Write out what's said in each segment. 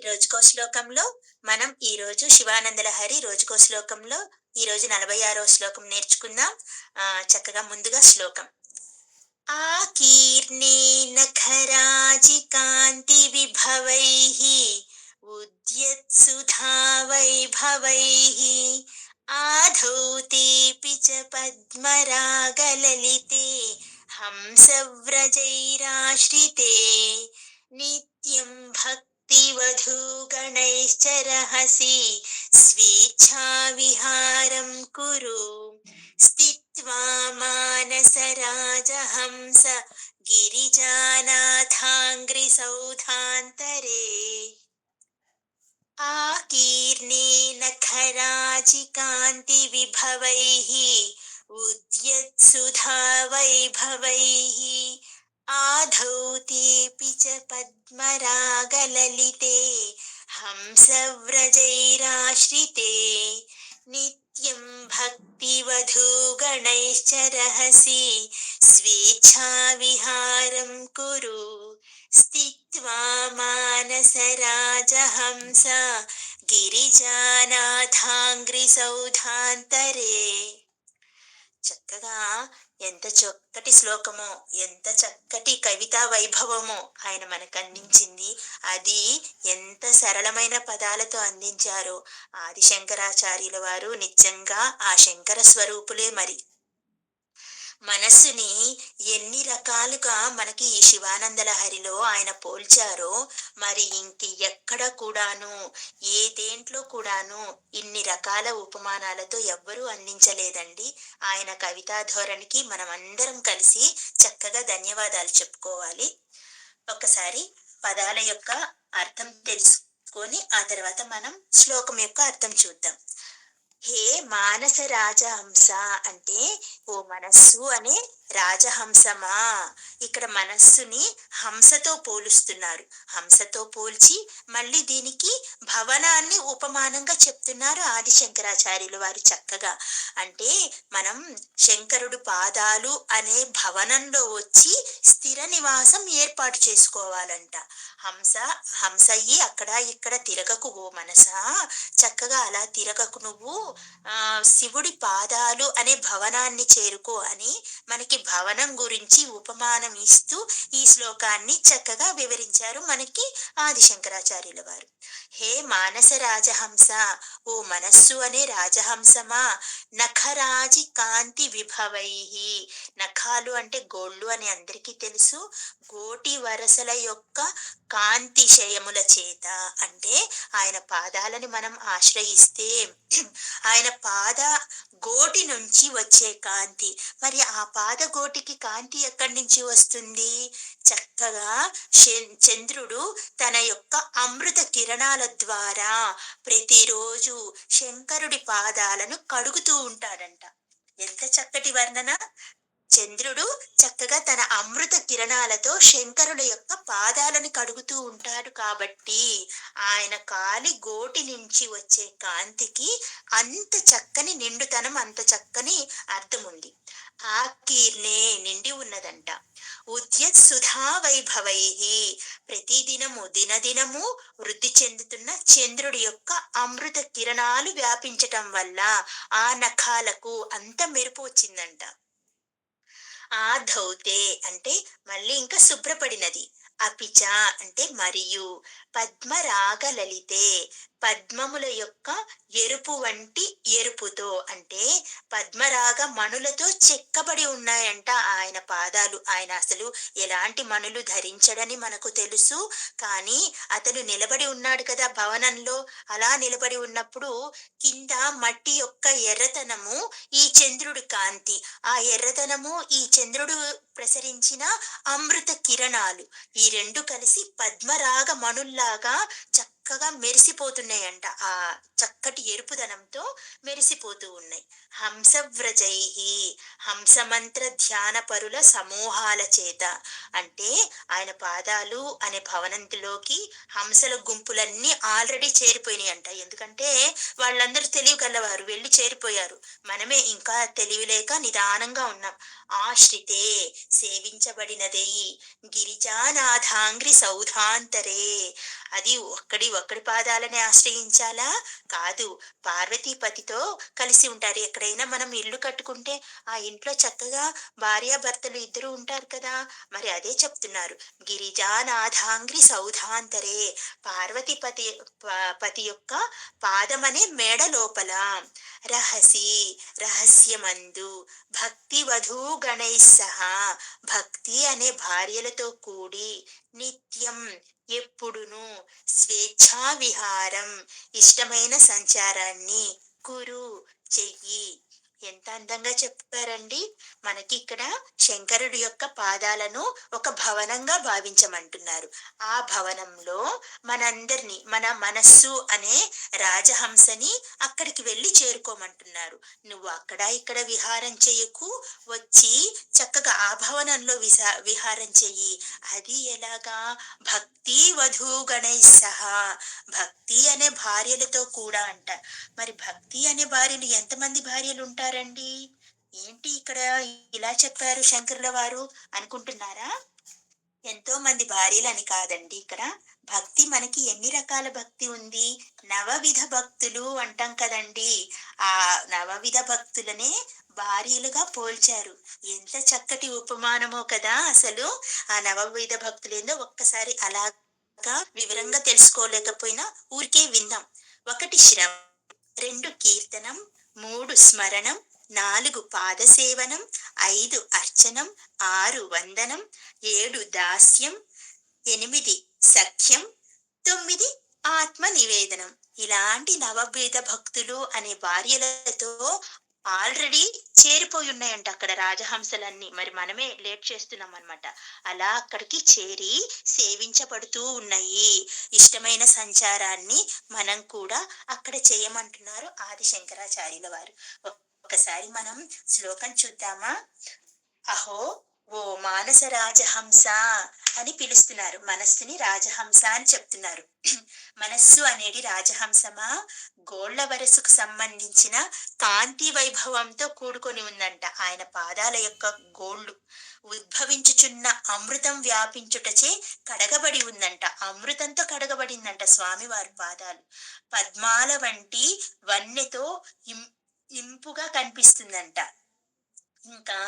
రోజుకో శ్లోకంలో మనం ఈరోజు శివానంద లహరి రోజుకో శ్లోకంలో ఈరోజు 46వ శ్లోకం నేర్చుకుందాం. చక్కగా ముందుగా శ్లోకం. ఆకీర్ణేన ఖరాజికాంతి విభవైః ఉద్యత్సుధా వైభవైః ఆధౌ తేపి చ పద్మరాగలలితే హంసవ్రజైరాశ్రితే నిత్యం భక్తివధూగణైశ్చ రహసి స్వేచ్ఛావిహారం కురు స్థిత్వా మానసరాజహంస గిరిజానాథాంఘ్రిసౌధాంతరే. ఆకీర్ణేన ఖరాజికాంతి విభవైః ఉద్యత్సుధా వైభవైః ఆధౌ తేపి చ పద్మరాగలలితే హంసవ్రజైరాశ్రితే నిత్యం భక్తివధూగణైశ్చ రహసి స్వేచ్ఛావిహారం కురు స్థిత్వా మానసరాజహంస గిరిజానాథాంఘ్రిసౌధాంతరే. చక్కగా ఎంత చక్కటి శ్లోకమో, ఎంత చక్కటి కవితా వైభవమో ఆయన మనకు అందించింది. అది ఎంత సరళమైన పదాలతో అందించారో ఆది శంకరాచార్యుల వారు నిజంగా ఆ శంకర స్వరూపులే. మరి మనస్సుని ఎన్ని రకాలుగా మనకి ఈ శివానంద లహరిలో ఆయన పోల్చారో మరి ఎక్కడ కూడాను ఏ దేంట్లో కూడాను ఇన్ని రకాల ఉపమానాలతో ఎవ్వరూ అందించలేదండి. ఆయన కవితా ధోరణికి మనం అందరం కలిసి చక్కగా ధన్యవాదాలు చెప్పుకోవాలి. ఒకసారి పదాల యొక్క అర్థం తెలుసుకొని ఆ తర్వాత మనం శ్లోకం యొక్క అర్థం చూద్దాం. హే మానస రాజహంస అంటే ఓ మనస్సు అనే రాజహంసమా. ఇక్కడ మనస్సుని హంసతో పోలుస్తున్నారు. హంసతో పోల్చి మళ్ళీ దీనికి భవనాన్ని ఉపమానంగా చెప్తున్నారు ఆది శంకరాచార్యులు వారు చక్కగా. అంటే మనం శంకరుడు పాదాలు అనే భవనంలో వచ్చి స్థిర నివాసం ఏర్పాటు చేసుకోవాలంట. హంసయ్యి అక్కడ ఇక్కడ తిరగకు ఓ మనసా, చక్కగా అలా తిరగకు నువ్వు, శివుడి పాదాలు అనే భవనాన్ని చేరుకో అని మనకి భవనం గురించి ఉపమానం ఇస్తూ ఈ శ్లోకాన్ని చక్కగా వివరించారు మనకి ఆది శంకరాచార్యుల వారు. హే మానస రాజహంస, ఓ మనస్సు అనే రాజహంసమా, నఖరాజి కాంతి విభవైః. నఖాలు అంటే గోళ్ళు అని అందరికీ తెలుసు. గోటి వరసల యొక్క కాంతిశయముల చేత అంటే ఆయన పాదాలని మనం ఆశ్రయిస్తే ఆయన పాద గోటి నుంచి వచ్చే కాంతి. మరి ఆ పాద గోటికి కాంతి ఎక్కడి నుంచి వస్తుంది? చక్కగా చంద్రుడు తన యొక్క అమృత కిరణాల ద్వారా ప్రతిరోజు శంకరుడి పాదాలను కడుగుతూ ఉంటాడంట. ఎంత చక్కటి వర్ణన! చంద్రుడు చక్కగా తన అమృత కిరణాలతో శంకరుల యొక్క పాదాలను కడుగుతూ ఉంటాడు కాబట్టి ఆయన కాలి గోటి నుంచి వచ్చే కాంతికి అంత చక్కని నిండుతనం, అంత చక్కని అర్థం ఉంది. ఆ కీర్ణే నిండి ఉన్నదంట. ఉద్యత్ సుధా వైభవైః ప్రతిదినము దినదినము వృద్ధి చెందుతున్న చంద్రుడి యొక్క అమృత కిరణాలు వ్యాపించటం వల్ల ఆ నఖాలకు అంత మెరుపు వచ్చిందంట. ఆ ధౌతే అంటే మళ్ళీ ఇంకా శుభ్రపడినది. అపిచ అంటే మరియు, పద్మరాగ లలితే పద్మముల యొక్క ఎరుపు వంటి ఎరుపుతో అంటే పద్మరాగ మణులతో చెక్కబడి ఉన్నాయంట ఆయన పాదాలు. ఆయన అసలు ఎలాంటి మణులు ధరించడని మనకు తెలుసు, కానీ అతను నిలబడి ఉన్నాడు కదా భవనంలో. అలా నిలబడి ఉన్నప్పుడు కింద మట్టి యొక్క ఎర్రతనము, ఈ చంద్రుడి కాంతి, ఆ ఎర్రదనము ఈ చంద్రుడు ప్రసరించిన అమృత కిరణాలు, ఈ రెండు కలిసి పద్మరాగ మణుల్లాగా చక్కగా మెరిసిపోతున్నాయంట. ఆ చక్కటి ఎరుపుదనంతో మెరిసిపోతూ ఉన్నాయి. హంసవ్రజైః హంసమంత్ర ధ్యాన పరుల సమూహాల చేత అంటే ఆయన పాదాలు అనే భవనంలోకి హంసల గుంపులన్నీ ఆల్రెడీ చేరిపోయినాయి అంట. ఎందుకంటే వాళ్ళందరూ తెలివి గలవారు, వెళ్ళి చేరిపోయారు. మనమే ఇంకా తెలివి లేక నిదానంగా ఉన్నాం. ఆశ్రితే సేవించబడినదే, గిరిజానాథాంఘ్రి సౌధాంతరే అది ఒక్కడి పాదాలనే ఆశ్రయించాలా? కాదు. పార్వతీపతితో కలిసి ఉంటారు. ఎక్కడైనా మనం ఇల్లు కట్టుకుంటే, ఆ ఇంట్లో చక్కగా భార్యాభర్తలు ఇద్దరు ఉంటారు కదా! మరి అదే చెప్తున్నారు. గిరిజానాథాంగ్రి సౌధాంతరే పార్వతీపతి పతి యొక్క పాదమనే మేడ లోపల రహసి రహస్యమందు భక్తి వధూ గణైః సహా భక్తి అనే భార్యలతో కూడి నిత్యం ఎప్పుడును స్వేచ్ఛా విహారం ఇష్టమైన సంచారాన్ని కురు చెయ్యి. ఎంత అందంగా చెప్పారండి. మనకి ఇక్కడ శంకరుడి యొక్క పాదాలను ఒక భవనంగా భావించమంటున్నారు. ఆ భవనంలో మనందరినీ మన మనస్సు అనే రాజహంసని అక్కడికి వెళ్లి చేరుకోమంటున్నారు. నువ్వు అక్కడ ఇక్కడ విహారం చేయకు, వచ్చి చక్కగా ఆ భవనంలో విహారం చెయ్యి. అది ఎలాగా? భక్తి వధూ గణైః సహా భక్తి అనే భార్యలతో కూడా అంట. మరి భక్తి అనే భార్యలు ఎంతమంది భార్యలు ఉంటారండి? ఏంటి ఇక్కడ ఇలా చెప్పారు శంకరుల వారు అనుకుంటున్నారా? ఎంతో మంది భార్యలని కాదండి ఇక్కడ. భక్తి మనకి ఎన్ని రకాల భక్తి ఉంది? నవవిధ భక్తులు అంటాం కదండీ! ఆ నవవిధ భక్తులనే భార్యలుగా పోల్చారు. ఎంత చక్కటి ఉపమానమో కదా అసలు! ఆ నవవిధ భక్తులేందో ఒక్కసారి అలాగా వివరంగా తెలుసుకోలేకపోయినా ఊరికే విందాం. 1 శ్రవణం, 2 కీర్తనం, 3 స్మరణం, 4 పాదసేవనం, 5 అర్చనం, 6 వందనం, 7 దాస్యం, 8 సఖ్యం, 9 ఆత్మ నివేదనం. ఇలాంటి నవవిధ భక్తులు అనే భార్యలతో ఆల్రెడీ చేరిపోయి ఉన్నాయంట అక్కడ రాజహంసలన్నీ. మరి మనమే లేట్ చేస్తున్నాం అన్నమాట. అలా అక్కడికి చేరి సేవించబడుతూ ఉన్నాయి. ఇష్టమైన సంచారాన్ని మనం కూడా అక్కడ చేయమంటున్నారు ఆది శంకరాచార్యుల వారు. ఒక్కసారి మనం శ్లోకం చూద్దామా? అహో ఓ మానస రాజహంస అని పిలుస్తున్నారు. మనస్సుని రాజహంస అని చెప్తున్నారు. మనస్సు అనేది రాజహంసమా గోళ్ల వరసకు సంబంధించిన కాంతి వైభవంతో కూడుకొని ఉందంట. ఆయన పాదాల యొక్క గోళ్ళు ఉద్భవించుచున్న అమృతం వ్యాపించుటచే కడగబడి ఉందంట. అమృతంతో కడగబడిందంట స్వామివారి పాదాలు. పద్మాల వంటి వన్నెతో ఇంపుగా కనిపిస్తుందంట. ఇంకా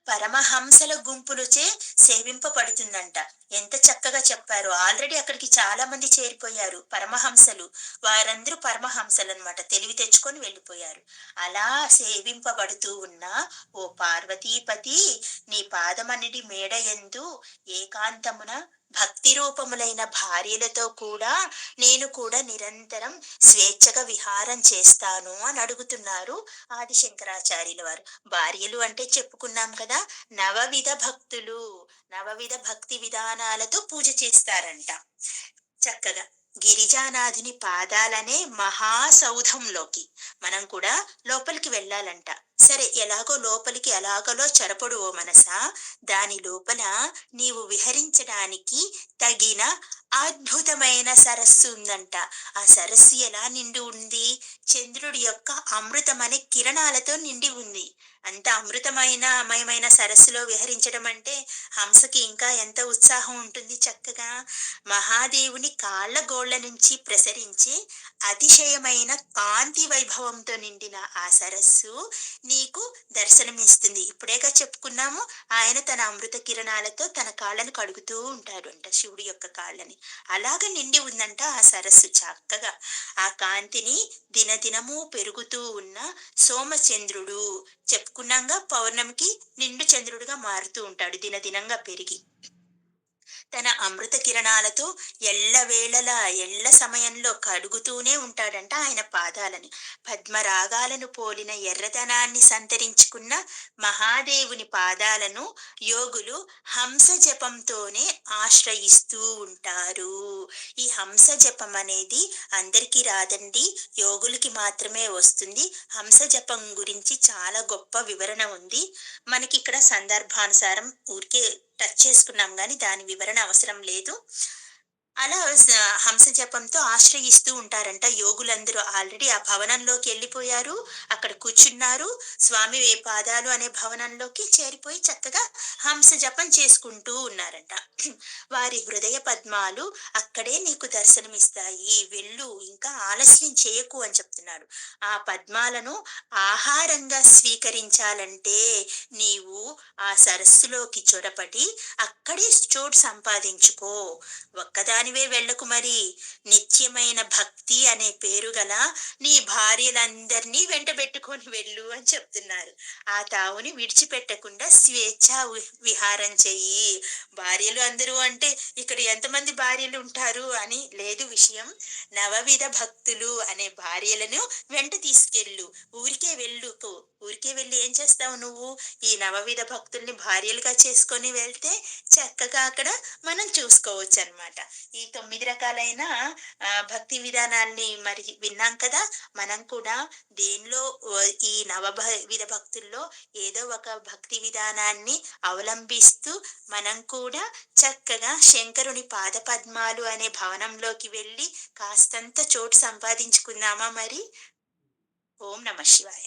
పరమహంసల గుంపులచే సేవింపబడుతుందంట. ఎంత చక్కగా చెప్పారు. ఆల్రెడీ అక్కడికి చాలా మంది చేరిపోయారు పరమహంసలు. వారందరూ పరమహంసలు అన్నమాట. తెలివి తెచ్చుకొని వెళ్ళిపోయారు. అలా సేవింపబడుతూ ఉన్న ఓ పార్వతీపతి నీ పాదమనిడి మేడ యందు ఏకాంతమున భక్తి రూపములైన భార్యలతో కూడా నేను కూడా నిరంతరం స్వేచ్ఛగా విహారం చేస్తాను అని అడుగుతున్నారు ఆది శంకరాచార్యుల వారు. భార్యలు అంటే చెప్పుకున్నాం కదా, నవవిధ భక్తులు. నవవిధ భక్తి విధానాలతో పూజ చేస్తారంట. చక్కగా గిరిజానాథుని పాదాలనే మహాసౌధంలోకి మనం కూడా లోపలికి వెళ్ళాలంట. సరే, ఎలాగో లోపలికి ఎలాగలో చరపడు ఓ మనసా, దాని లోపల నీవు విహరించడానికి తగిన అద్భుతమైన సరస్సు ఉందంట. ఆ సరస్సు ఎలా నిండి ఉంది? చంద్రుడి యొక్క అమృతమనే కిరణాలతో నిండి ఉంది. అంత అమృతమైన అమయమైన సరస్సులో విహరించడం అంటే హంసకి ఇంకా ఎంత ఉత్సాహం ఉంటుంది. చక్కగా మహాదేవుని కాళ్ళ గోళ్ల నుంచి ప్రసరించే అతిశయమైన కాంతి వైభవంతో నిండిన ఆ సరస్సు నీకు దర్శనమిస్తుంది. ఇప్పుడేగా చెప్పుకున్నాము, ఆయన తన అమృత కిరణాలతో తన కాళ్ళను కడుగుతూ ఉంటాడు అంట, శివుడి యొక్క కాళ్ళని. అలాగ నిండి ఉందంట ఆ సరస్సు. చక్కగా ఆ కాంతిని దినదినము పెరుగుతూ ఉన్న సోమచంద్రుడు, చెప్పుకున్నాగా పౌర్ణమికి నిండు చంద్రుడిగా మారుతూ ఉంటాడు దినదినంగా పెరిగి. తన అమృత కిరణాలతో ఎల్లవేళలా ఎల్ల సమయంలో కడుగుతూనే ఉంటాడంట ఆయన పాదాలని. పద్మరాగాలను పోలిన ఎర్రదనాన్ని సంతరించుకున్న మహాదేవుని పాదాలను యోగులు హంస జపంతోనే ఆశ్రయిస్తూ ఉంటారు. ఈ హంస జపం అనేది అందరికీ రాదండి, యోగులకి మాత్రమే వస్తుంది. హంస జపం గురించి చాలా గొప్ప వివరణ ఉంది. మనకి ఇక్కడ సందర్భానుసారం ఊరికే టచ్ చేసుకున్నాం గాని దాని వివరణ అవసరం లేదు. అలా హంస జపంతో ఆశ్రయిస్తూ ఉంటారంట యోగులందరూ. ఆల్రెడీ ఆ భవనంలోకి ఎళ్ళిపోయారు. అక్కడ కూర్చున్నారు. స్వామి పాదాలు అనే భవనంలోకి చేరిపోయి చక్కగా హంస జపం చేసుకుంటూ ఉన్నారంట. వారి హృదయ పద్మాలు అక్కడే నీకు దర్శనమిస్తాయి. వెళ్ళు, ఇంకా ఆలస్యం చేయకు అని చెప్తున్నాడు. ఆ పద్మాలను ఆహారంగా స్వీకరించాలంటే నీవు ఆ సరస్సులోకి చొరపడి అక్కడే చోటు సంపాదించుకో. ఒక్కదానివే వెళ్ళకు మరి. నిత్యమైన భక్తి అనే పేరు గల నీ భార్యలందరినీ వెంటబెట్టుకొని వెళ్ళు అని చెప్తున్నారు. ఆ తావుని విడిచిపెట్టకుండా స్వేచ్ఛా విహారం చెయ్యి. భార్యలు అందరూ అంటే ఇక్కడ ఎంతమంది భార్యలు ఉంటారు అని లేదు విషయం. నవవిధ భక్తులు అనే భార్యలను వెంట తీసుకెళ్ళు. ఊరికే వెళ్ళుకో. ఊరికే వెళ్ళి ఏం చేస్తావు నువ్వు? ఈ నవవిధ భక్తుల్ని భార్యలుగా చేసుకొని వెళ్తే చక్కగా అక్కడ మనం చూసుకోవచ్చనమాట. ఈ 9 రకాలైన భక్తి విధానాల్ని మరి విన్నాం కదా! మనం కూడా దేనిలో ఈ విధ భక్తుల్లో ఏదో ఒక భక్తి విధానాన్ని అవలంబిస్తూ మనం కూడా చక్కగా శంకరుని పాదపద్మాలు అనే భవనంలోకి వెళ్ళి కాస్తంత చోటు సంపాదించుకుందామా మరి? ఓం నమః శివాయ.